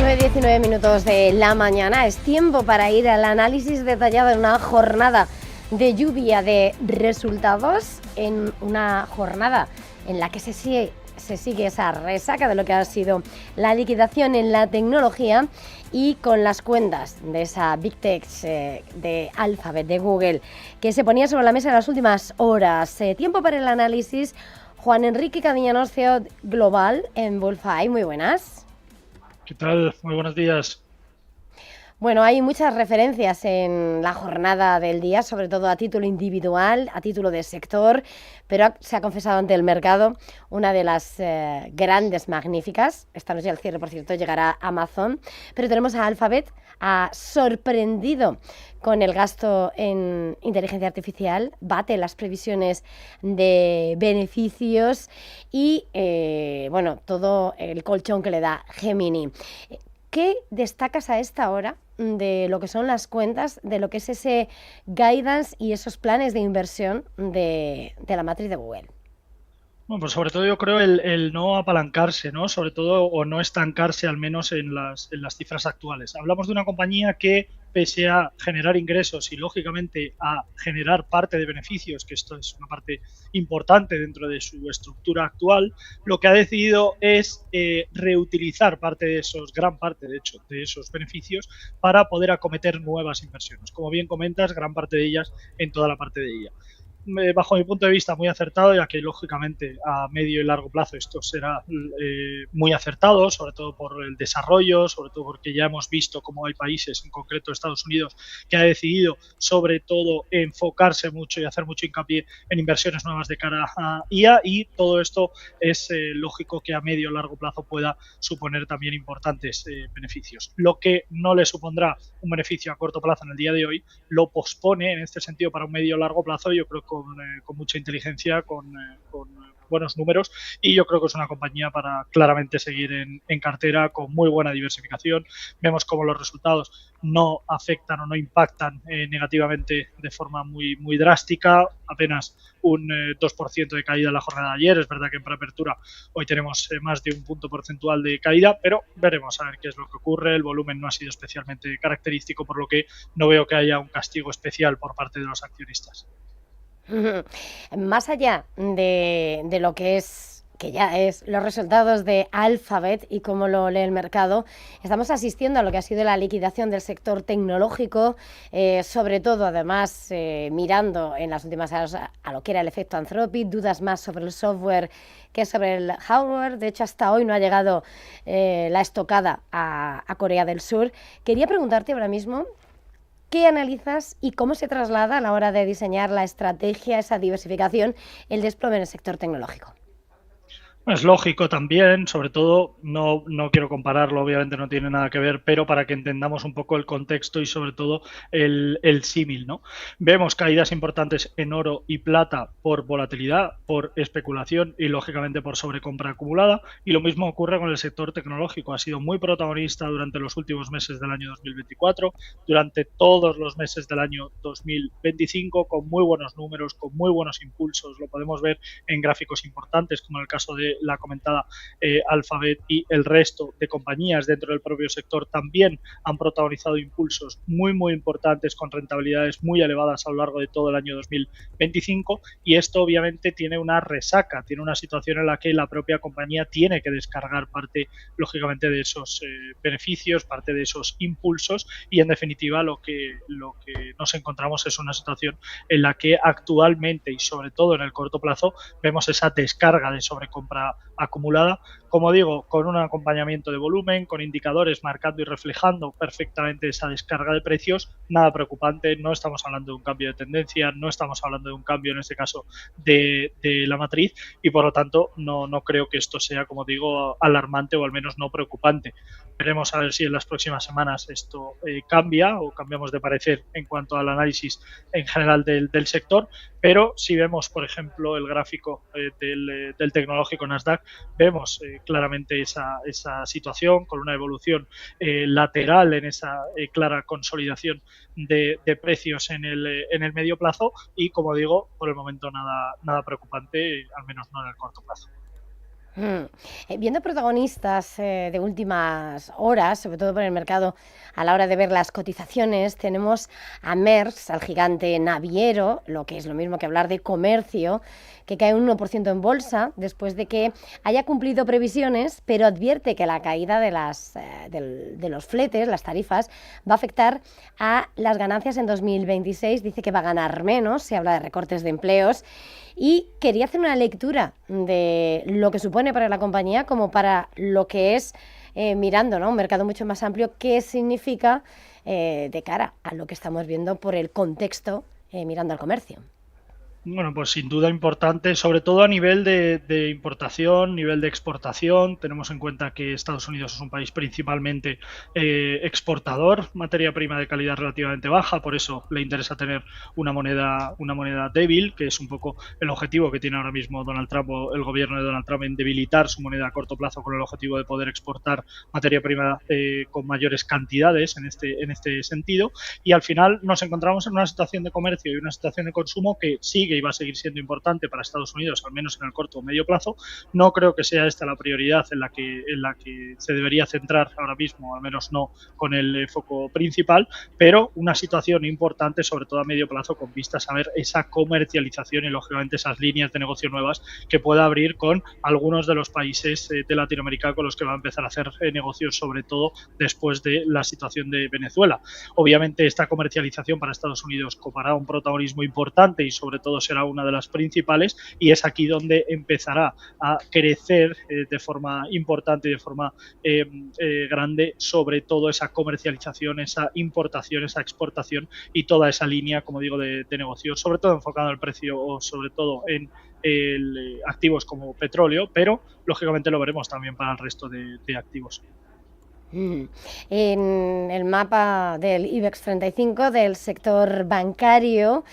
9:19 de la mañana. Es tiempo para ir al análisis detallado en una jornada de lluvia de resultados, en una jornada en la que se sigue esa resaca de lo que ha sido la liquidación en la tecnología y con las cuentas de esa Big Tech de Alphabet, de Google, que se ponía sobre la mesa en las últimas horas. Tiempo para el análisis. Juan Enrique Cadiñanos, CEO Global en Bullseye. Muy buenas. ¿Qué tal? Muy buenos días. Bueno, hay muchas referencias en la jornada del día, sobre todo a título individual, a título de sector, pero se ha confesado ante el mercado una de las grandes magníficas. Esta noche al cierre, por cierto, llegará Amazon, pero tenemos a Alphabet, ha sorprendido con el gasto en inteligencia artificial, bate las previsiones de beneficios y, bueno, todo el colchón que le da Gemini. ¿Qué destacas a esta hora de lo que son las cuentas, de lo que es ese guidance y esos planes de inversión de la matriz de Google? Bueno, pues sobre todo yo creo el no apalancarse, ¿no? Sobre todo, o no estancarse al menos en las cifras actuales. Hablamos de una compañía que, pese a generar ingresos y lógicamente a generar parte de beneficios, que esto es una parte importante dentro de su estructura actual, lo que ha decidido es reutilizar gran parte de hecho, de esos beneficios para poder acometer nuevas inversiones. Como bien comentas, gran parte de ellas en toda la parte de ella. Bajo mi punto de vista, muy acertado, ya que lógicamente a medio y largo plazo esto será muy acertado, sobre todo por el desarrollo, sobre todo porque ya hemos visto cómo hay países, en concreto Estados Unidos, que ha decidido sobre todo enfocarse mucho y hacer mucho hincapié en inversiones nuevas de cara a IA, y todo esto es lógico que a medio y largo plazo pueda suponer también importantes beneficios. Lo que no le supondrá un beneficio a corto plazo en el día de hoy lo pospone en este sentido para un medio o largo plazo, yo creo, con mucha inteligencia, con buenos números, y yo creo que es una compañía para claramente seguir en cartera, con muy buena diversificación. Vemos cómo los resultados no afectan o no impactan negativamente de forma muy drástica, apenas un 2% de caída en la jornada de ayer. Es verdad que en preapertura hoy tenemos más de un punto porcentual de caída, pero veremos a ver qué es lo que ocurre. El volumen no ha sido especialmente característico, por lo que no veo que haya un castigo especial por parte de los accionistas. Más allá de lo que es, que ya es, los resultados de Alphabet y cómo lo lee el mercado, estamos asistiendo a lo que ha sido la liquidación del sector tecnológico, sobre todo, además, mirando en las últimas horas a lo que era el efecto Anthropic, dudas más sobre el software que sobre el hardware. De hecho, hasta hoy no ha llegado la estocada a Corea del Sur. Quería preguntarte ahora mismo, ¿qué analizas y cómo se traslada a la hora de diseñar la estrategia, esa diversificación, el desplome en el sector tecnológico? Es lógico también, sobre todo, no quiero compararlo, obviamente no tiene nada que ver, pero para que entendamos un poco el contexto y sobre todo el símil, ¿no? Vemos caídas importantes en oro y plata por volatilidad, por especulación y lógicamente por sobrecompra acumulada, y lo mismo ocurre con el sector tecnológico. Ha sido muy protagonista durante los últimos meses del año 2024, durante todos los meses del año 2025, con muy buenos números, con muy buenos impulsos. Lo podemos ver en gráficos importantes, como en el caso de la comentada Alphabet, y el resto de compañías dentro del propio sector también han protagonizado impulsos muy importantes, con rentabilidades muy elevadas a lo largo de todo el año 2025, y esto obviamente tiene una resaca, tiene una situación en la que la propia compañía tiene que descargar parte, lógicamente, de esos beneficios, parte de esos impulsos, y en definitiva lo que nos encontramos es una situación en la que actualmente, y sobre todo en el corto plazo, vemos esa descarga de sobrecompra acumulada, como digo, con un acompañamiento de volumen, con indicadores marcando y reflejando perfectamente esa descarga de precios. Nada preocupante, no estamos hablando de un cambio de tendencia, no estamos hablando de un cambio, en este caso, de la matriz, y por lo tanto no creo que esto sea, como digo, alarmante, o al menos no preocupante. Veremos a ver si en las próximas semanas esto cambia, o cambiamos de parecer en cuanto al análisis en general del sector, pero si vemos, por ejemplo, el gráfico del tecnológico Nasdaq, vemos claramente esa situación, con una evolución lateral en esa clara consolidación de precios en el medio plazo, y, como digo, por el momento nada preocupante, al menos no en el corto plazo. Viendo protagonistas de últimas horas, sobre todo por el mercado, a la hora de ver las cotizaciones, tenemos a Maersk, al gigante naviero, lo que es lo mismo que hablar de comercio, que cae un 1% en bolsa después de que haya cumplido previsiones, pero advierte que la caída de los fletes, las tarifas, va a afectar a las ganancias en 2026. Dice que va a ganar menos, se habla de recortes de empleos. Y quería hacer una lectura de lo que supone para la compañía como para lo que es, mirando, ¿no?, un mercado mucho más amplio, qué significa de cara a lo que estamos viendo por el contexto, mirando al comercio. Bueno, pues sin duda importante, sobre todo a nivel de importación, nivel de exportación. Tenemos en cuenta que Estados Unidos es un país principalmente exportador, materia prima de calidad relativamente baja, por eso le interesa tener una moneda débil, que es un poco el objetivo que tiene ahora mismo Donald Trump o el gobierno de Donald Trump, en debilitar su moneda a corto plazo con el objetivo de poder exportar materia prima con mayores cantidades en este sentido. Y al final nos encontramos en una situación de comercio y una situación de consumo que sigue y va a seguir siendo importante para Estados Unidos, al menos en el corto o medio plazo. No creo que sea esta la prioridad en la que se debería centrar ahora mismo, al menos no con el foco principal, pero una situación importante, sobre todo a medio plazo, con vistas a ver esa comercialización y, lógicamente, esas líneas de negocio nuevas que pueda abrir con algunos de los países de Latinoamérica con los que va a empezar a hacer negocios, sobre todo después de la situación de Venezuela. Obviamente, esta comercialización para Estados Unidos copará un protagonismo importante y, sobre todo, será una de las principales, y es aquí donde empezará a crecer de forma importante y de forma grande, sobre todo esa comercialización, esa importación, esa exportación y toda esa línea, como digo, de negocio, sobre todo enfocado al precio o sobre todo en activos como petróleo, pero lógicamente lo veremos también para el resto de activos. En el mapa del IBEX 35 del sector bancario,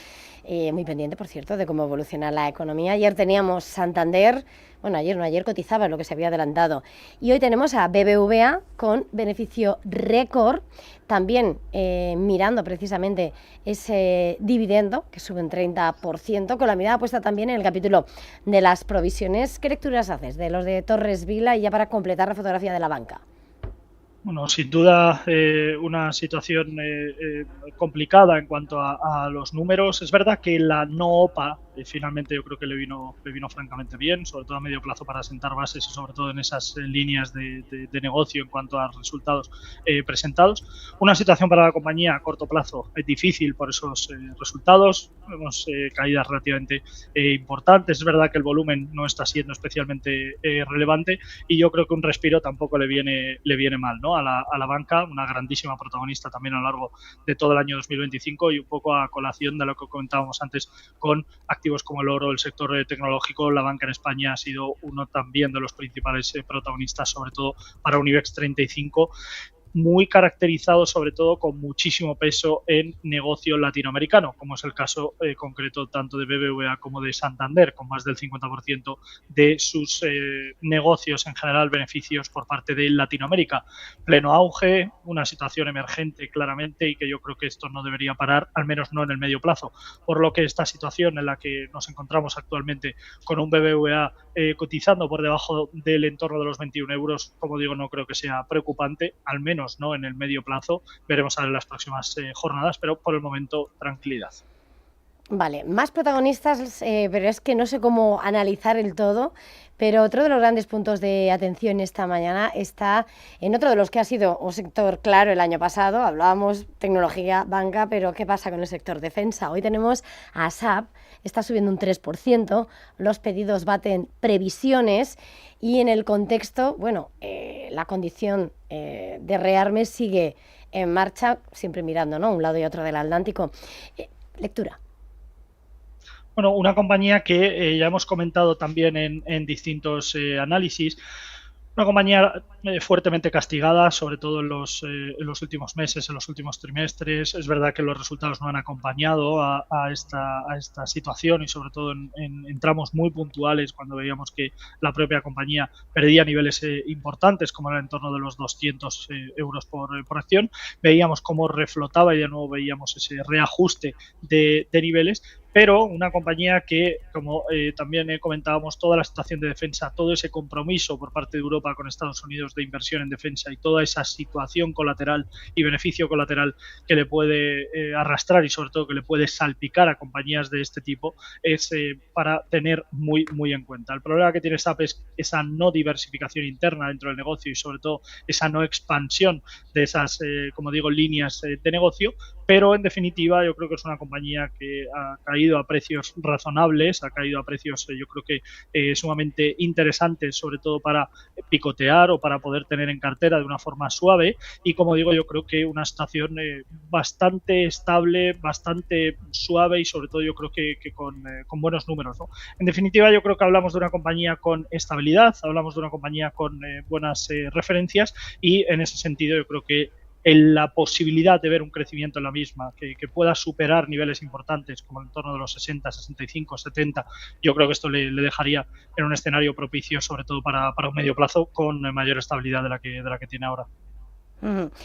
muy pendiente, por cierto, de cómo evoluciona la economía. Ayer teníamos Santander, bueno, ayer cotizaba lo que se había adelantado. Y hoy tenemos a BBVA con beneficio récord, también mirando precisamente ese dividendo que sube un 30%, con la mirada puesta también en el capítulo de las provisiones. ¿Qué lecturas haces de los de Torres Vila y ya para completar la fotografía de la banca? Bueno, sin duda una situación complicada en cuanto a los números. Es verdad que la no OPA finalmente yo creo que le vino francamente bien, sobre todo a medio plazo para sentar bases y sobre todo en esas líneas de negocio en cuanto a resultados presentados. Una situación para la compañía a corto plazo es difícil por esos resultados. Vemos caídas relativamente importantes. Es verdad que el volumen no está siendo especialmente relevante y yo creo que un respiro tampoco le viene mal, ¿no? A la banca, una grandísima protagonista también a lo largo de todo el año 2025 y un poco a colación de lo que comentábamos antes con activos como el oro, el sector tecnológico. La banca en España ha sido uno también de los principales protagonistas, sobre todo para un IBEX 35, muy caracterizado sobre todo con muchísimo peso en negocio latinoamericano, como es el caso concreto tanto de BBVA como de Santander, con más del 50% de sus negocios en general, beneficios por parte de Latinoamérica. Pleno auge, una situación emergente claramente y que yo creo que esto no debería parar, al menos no en el medio plazo, por lo que esta situación en la que nos encontramos actualmente con un BBVA cotizando por debajo del entorno de los 21 euros, como digo, no creo que sea preocupante, al menos no en el medio plazo. Veremos a ver en las próximas jornadas, pero por el momento tranquilidad. Vale, más protagonistas, pero es que no sé cómo analizar el todo, pero otro de los grandes puntos de atención esta mañana está en otro de los que ha sido un sector claro el año pasado. Hablábamos tecnología, banca, pero ¿qué pasa con el sector defensa? Hoy tenemos a SAP, está subiendo un 3%, los pedidos baten previsiones y en el contexto, bueno, la condición de rearme sigue en marcha, siempre mirando, ¿no?, un lado y otro del Atlántico. Lectura. Bueno, una compañía que ya hemos comentado también en distintos análisis, una compañía fuertemente castigada, sobre todo en los últimos meses, en los últimos trimestres. Es verdad que los resultados no han acompañado a esta situación y sobre todo en tramos muy puntuales, cuando veíamos que la propia compañía perdía niveles importantes, como era en torno de los 200 euros por acción. Veíamos cómo reflotaba y de nuevo veíamos ese reajuste de niveles, pero una compañía que, como también comentábamos, toda la situación de defensa, todo ese compromiso por parte de Europa con Estados Unidos de inversión en defensa y toda esa situación colateral y beneficio colateral que le puede arrastrar y sobre todo que le puede salpicar a compañías de este tipo, es para tener muy en cuenta. El problema que tiene SAP es esa no diversificación interna dentro del negocio y sobre todo esa no expansión de esas, como digo, líneas de negocio, pero en definitiva yo creo que es una compañía que ha caído a precios razonables, ha caído a precios yo creo que sumamente interesantes, sobre todo para picotear o para poder tener en cartera de una forma suave, y como digo, yo creo que una situación bastante estable, bastante suave y sobre todo yo creo que con buenos números, ¿no? En definitiva, yo creo que hablamos de una compañía con estabilidad, hablamos de una compañía con buenas referencias, y en ese sentido yo creo que la posibilidad de ver un crecimiento en la misma, que pueda superar niveles importantes como en torno de los 60, 65, 70, yo creo que esto le dejaría en un escenario propicio, sobre todo para un medio plazo, con mayor estabilidad de la que tiene ahora.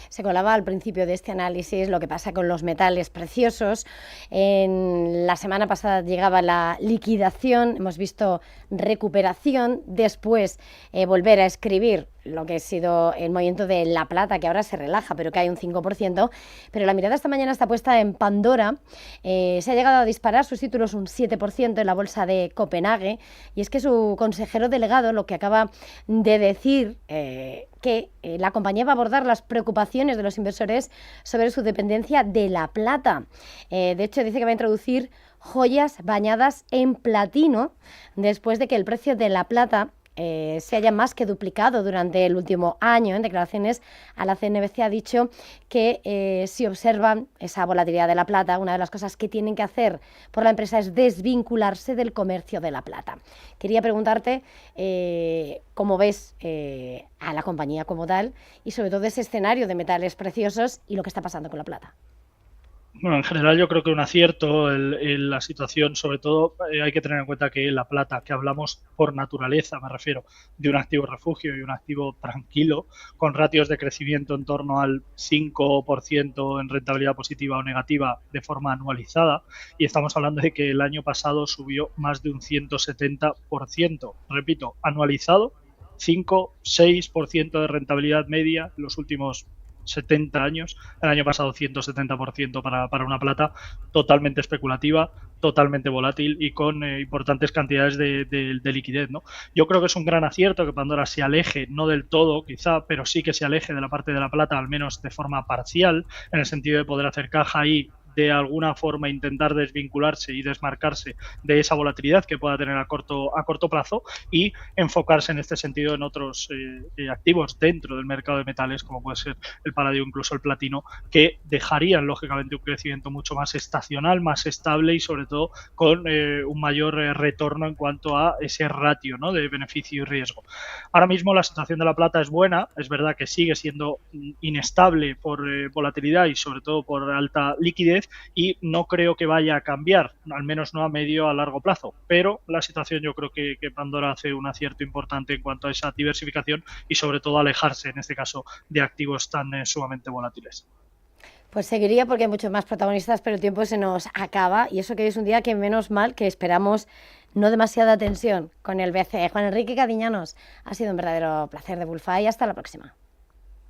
Se colaba al principio de este análisis lo que pasa con los metales preciosos. En la semana pasada llegaba la liquidación, hemos visto recuperación, después volver a escribir lo que ha sido el movimiento de la plata, que ahora se relaja, pero cae un 5%, pero la mirada esta mañana está puesta en Pandora. Se ha llegado a disparar sus títulos un 7% en la bolsa de Copenhague, y es que su consejero delegado lo que acaba de decir que la compañía va a abordar las preocupaciones de los inversores sobre su dependencia de la plata. De hecho, dice que va a introducir joyas bañadas en platino después de que el precio de la plata se haya más que duplicado durante el último año. En declaraciones a la CNBC ha dicho que si observan esa volatilidad de la plata, una de las cosas que tienen que hacer por la empresa es desvincularse del comercio de la plata. Quería preguntarte cómo ves a la compañía como tal y sobre todo ese escenario de metales preciosos y lo que está pasando con la plata. Bueno, en general yo creo que un acierto la situación, sobre todo hay que tener en cuenta que la plata, que hablamos por naturaleza, me refiero, de un activo refugio y un activo tranquilo, con ratios de crecimiento en torno al 5% en rentabilidad positiva o negativa de forma anualizada, y estamos hablando de que el año pasado subió más de un 170%, repito, anualizado, 5-6% de rentabilidad media en los últimos 70 años, el año pasado 170% para una plata totalmente especulativa, totalmente volátil y con importantes cantidades de liquidez, ¿no? Yo creo que es un gran acierto que Pandora se aleje, no del todo quizá, pero sí que se aleje de la parte de la plata, al menos de forma parcial, en el sentido de poder hacer caja y de alguna forma intentar desvincularse y desmarcarse de esa volatilidad que pueda tener a corto plazo y enfocarse en este sentido en otros activos dentro del mercado de metales, como puede ser el paladio, incluso el platino, que dejarían lógicamente un crecimiento mucho más estacional, más estable y sobre todo con un mayor retorno en cuanto a ese ratio, ¿no?, de beneficio y riesgo. Ahora mismo la situación de la plata es buena, es verdad que sigue siendo inestable por volatilidad y sobre todo por alta liquidez, y no creo que vaya a cambiar, al menos no a medio a largo plazo, pero la situación yo creo que Pandora hace un acierto importante en cuanto a esa diversificación y sobre todo alejarse en este caso de activos tan sumamente volátiles. Pues seguiría porque hay muchos más protagonistas, pero el tiempo se nos acaba y eso que es un día que menos mal que esperamos no demasiada tensión con el BCE. Juan Enrique Cadiñanos, ha sido un verdadero placer de Bullfy. Hasta la próxima.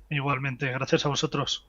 Igualmente, gracias a vosotros.